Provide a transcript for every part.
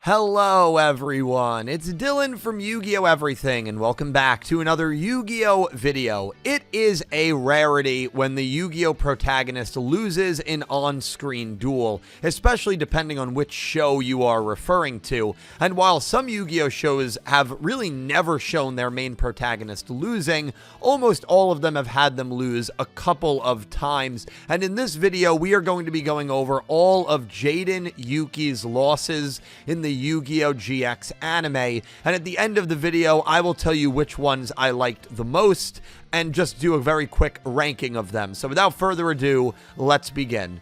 Hello everyone, it's Dylan from Yu-Gi-Oh! Everything, and welcome back to another Yu-Gi-Oh! Video. It is a rarity when the Yu-Gi-Oh! Protagonist loses an on-screen duel, especially depending on which show you are referring to. And while some Yu-Gi-Oh! Shows have really never shown their main protagonist losing, almost all of them have had them lose a couple of times. And in this video, we are going to be going over all of Jaden Yuki's losses in the Yu-Gi-Oh! GX anime, and at the end of the video I will tell you which ones I liked the most and just do a very quick ranking of them. So without further ado, let's begin.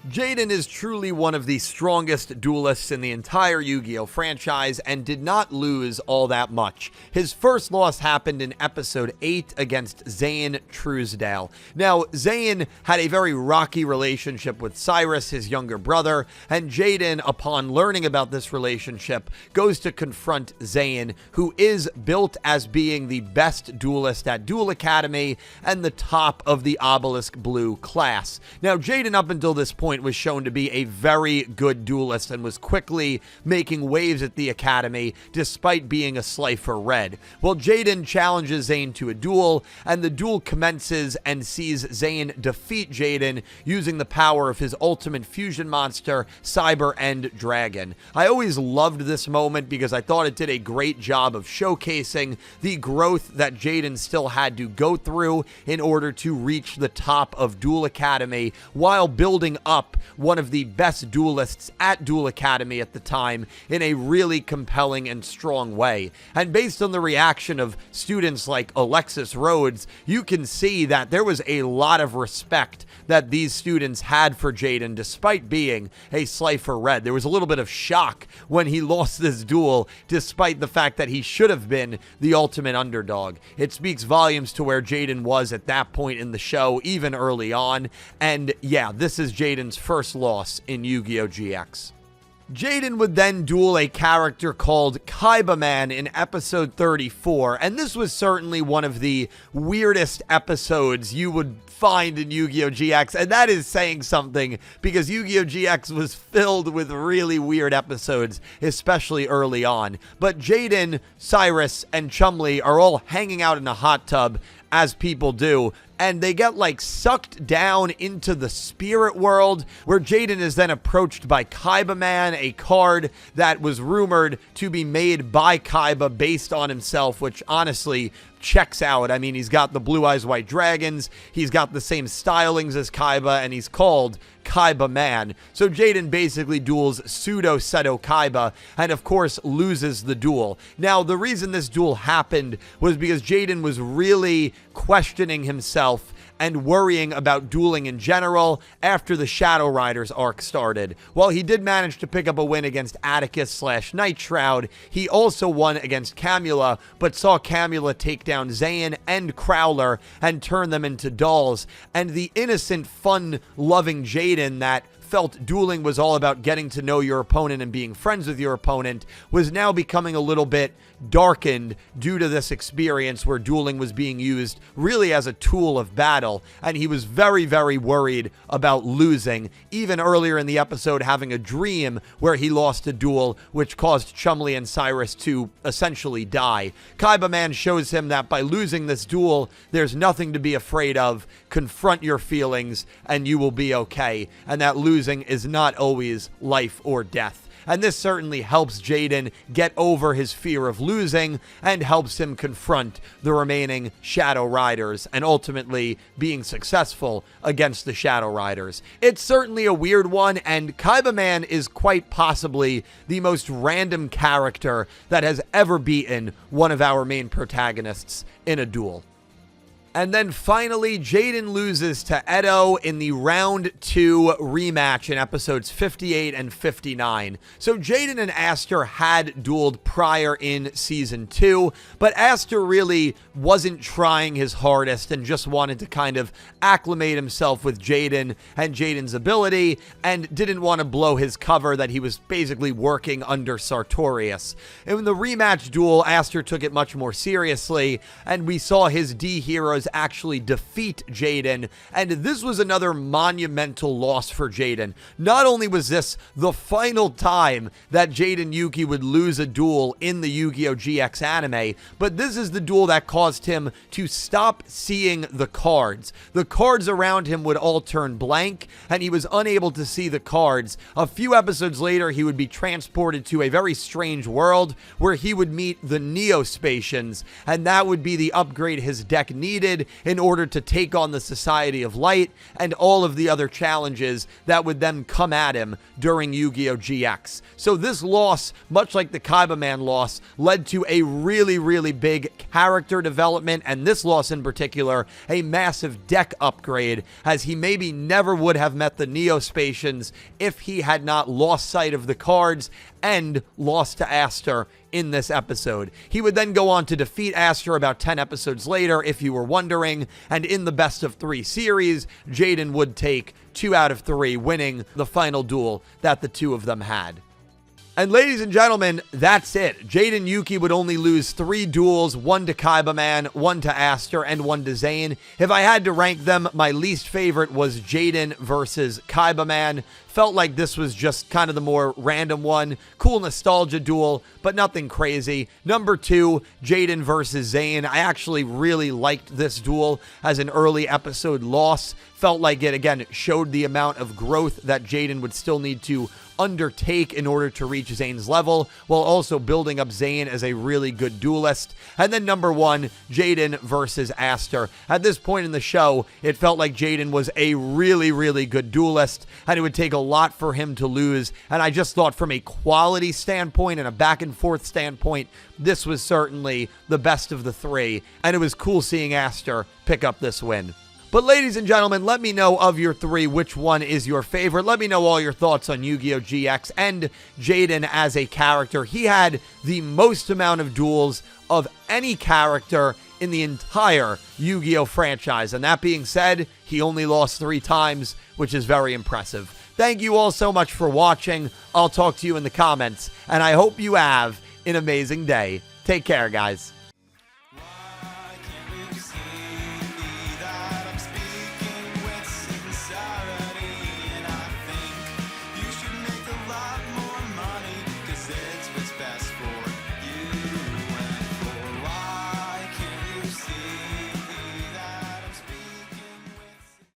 Jaden is truly one of the strongest duelists in the entire Yu-Gi-Oh! Franchise and did not lose all that much. His first loss happened in episode 8 against Zane Truesdale. Now, Zane had a very rocky relationship with Cyrus, his younger brother, and Jaden, upon learning about this relationship, goes to confront Zane, who is built as being the best duelist at Duel Academy and the top of the Obelisk Blue class. Now, Jaden, up until this point, was shown to be a very good duelist and was quickly making waves at the academy despite being a Slifer Red. Well, Jaden challenges Zane to a duel, and the duel commences and sees Zane defeat Jaden using the power of his ultimate fusion monster, Cyber End Dragon. I always loved this moment because I thought it did a great job of showcasing the growth that Jaden still had to go through in order to reach the top of Duel Academy while building up one of the best duelists at Duel Academy at the time in a really compelling and strong way. And based on the reaction of students like Alexis Rhodes, you can see that there was a lot of respect that these students had for Jaden despite being a Slifer Red. There was a little bit of shock when he lost this duel despite the fact that he should have been the ultimate underdog. It speaks volumes to where Jaden was at that point in the show, even early on. And yeah, this is Jaden's first loss in Yu-Gi-Oh! GX. Jaden would then duel a character called Kaibaman in episode 34, and this was certainly one of the weirdest episodes you would find in Yu-Gi-Oh! GX, and that is saying something because Yu-Gi-Oh! GX was filled with really weird episodes, especially early on. But Jaden, Cyrus, and Chumley are all hanging out in a hot tub, as people do, and they get like sucked down into the spirit world, where Jaden is then approached by Kaibaman, a card that was rumored to be made by Kaiba based on himself, which honestly checks out. I mean, he's got the Blue Eyes White Dragons, he's got the same stylings as Kaiba, and he's called Kaibaman. So Jaden basically duels pseudo Seto Kaiba and of course loses the duel. Now, the reason this duel happened was because Jaden was really questioning himself and worrying about dueling in general after the Shadow Riders arc started. While he did manage to pick up a win against Atticus/Night Shroud, he also won against Camula, but saw Camula take down Zane and Crowler and turn them into dolls. And the innocent, fun-loving Jaden that felt dueling was all about getting to know your opponent and being friends with your opponent was now becoming a little bit darkened due to this experience where dueling was being used really as a tool of battle, and he was very, very worried about losing, even earlier in the episode having a dream where he lost a duel which caused Chumley and Cyrus to essentially die. Kaibaman shows him that by losing this duel, there's nothing to be afraid of, confront your feelings, and you will be okay, and that losing is not always life or death. And this certainly helps Jaden get over his fear of losing and helps him confront the remaining Shadow Riders and ultimately being successful against the Shadow Riders. It's certainly a weird one, and Kaibaman is quite possibly the most random character that has ever beaten one of our main protagonists in a duel. And then finally, Jaden loses to Edo in the round 2 rematch in episodes 58 and 59. So Jaden and Aster had dueled prior in season 2, but Aster really wasn't trying his hardest and just wanted to kind of acclimate himself with Jaden and Jaden's ability and didn't want to blow his cover that he was basically working under Sartorius. In the rematch duel, Aster took it much more seriously, and we saw his D heroes was actually defeat Jaden, and this was another monumental loss for Jaden. Not only was this the final time that Jaden Yuki would lose a duel in the Yu-Gi-Oh! GX anime, but this is the duel that caused him to stop seeing the cards. The cards around him would all turn blank, and he was unable to see the cards. A few episodes later, he would be transported to a very strange world where he would meet the Neospatians, and that would be the upgrade his deck needed in order to take on the Society of Light and all of the other challenges that would then come at him during Yu-Gi-Oh! GX. So this loss, much like the Kaibaman loss, led to a really, really big character development, and this loss in particular, a massive deck upgrade, as he maybe never would have met the Neospatians if he had not lost sight of the cards and lost to Aster in this episode. He would then go on to defeat Aster about 10 episodes later, if you were wondering, and in the best of 3 series, Jaden would take 2 out of 3, winning the final duel that the two of them had. And ladies and gentlemen, that's it. Jaden Yuki would only lose 3 duels, 1 to Kaibaman, 1 to Aster, and 1 to Zane. If I had to rank them, my least favorite was Jaden versus Kaibaman. Felt like this was just kind of the more random one. Cool nostalgia duel, but nothing crazy. Number 2, Jaden versus Zane. I actually really liked this duel as an early episode loss. Felt like it, again, showed the amount of growth that Jaden would still need to undertake in order to reach Zane's level, while also building up Zane as a really good duelist. And then number 1, Jaden versus Aster. At this point in the show, it felt like Jaden was a really, really good duelist, and it would take a lot for him to lose. And I just thought from a quality standpoint and a back and forth standpoint, this was certainly the best of the 3, and it was cool seeing Aster pick up this win. But ladies and gentlemen, let me know of your 3 which one is your favorite. Let me know all your thoughts on Yu-Gi-Oh! GX and Jaden as a character. He had the most amount of duels of any character in the entire Yu-Gi-Oh! Franchise. And that being said, he only lost 3 times, which is very impressive. Thank you all so much for watching. I'll talk to you in the comments, and I hope you have an amazing day. Take care, guys.